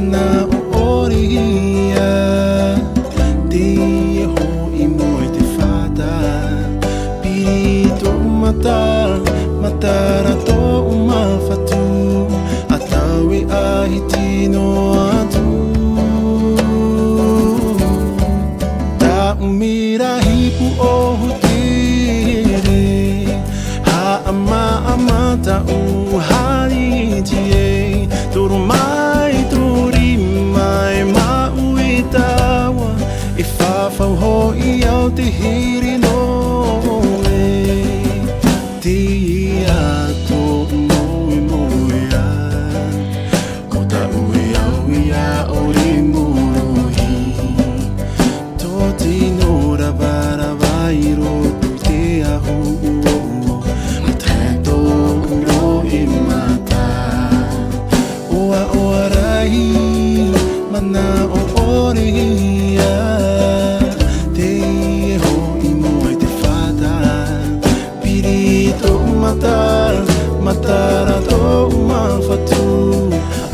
mana oria te ho I moe te whata Pirito mata matara to umawhatu Atawe ahi tino atu Ta umira hipu o hutere Ha ama amata uhari tie Turu mai turi mai maui tawa E whawhau hoi au te hiri no e Te ato moe moe a Ko ta ue au ia o re muhi Tō tino rawa I roto te ahu uo Me tato uro e mata Oa oa rai mana o oria Te ho I moe te whata Pirito matara to umawhatu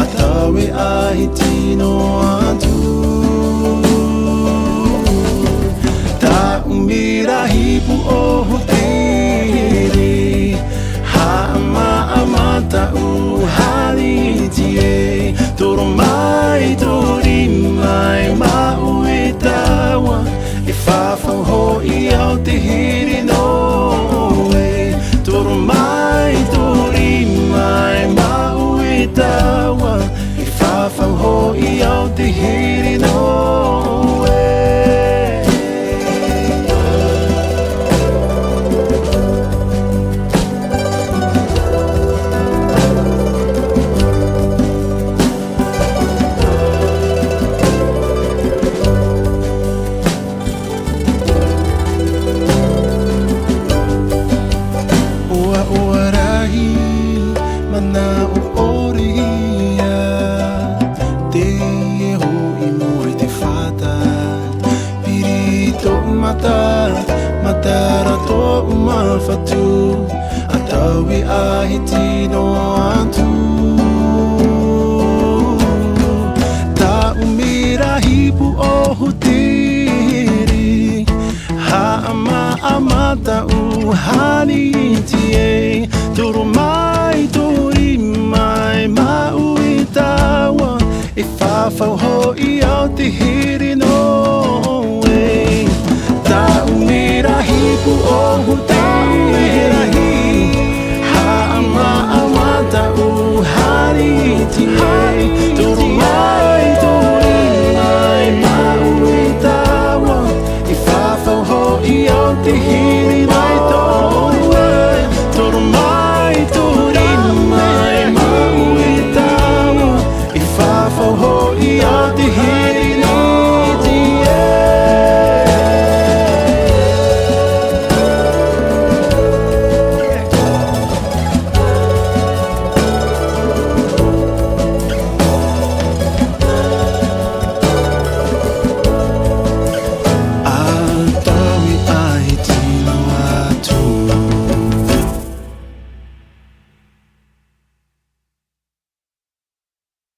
Atawe ahi tino atu Ta umira hipu o hotere Ha ama amata uhari tie Toro mai tori mai maui tawa E whawhau hoi au te hiri no e Toro mai tori mai maui tawa E whawhau hoi au te hiri no e Mana o oria Te ho I moe te whata Pirito matara to umawhatu Atawe ahi tino atu Ta umira hipu o hutiri Ha ama amata uhani tie Turu mai tori mai maui tawa E whawhau hoi au te hiri no e Ta umira hipu o hutiri Ha ama amata uhari tie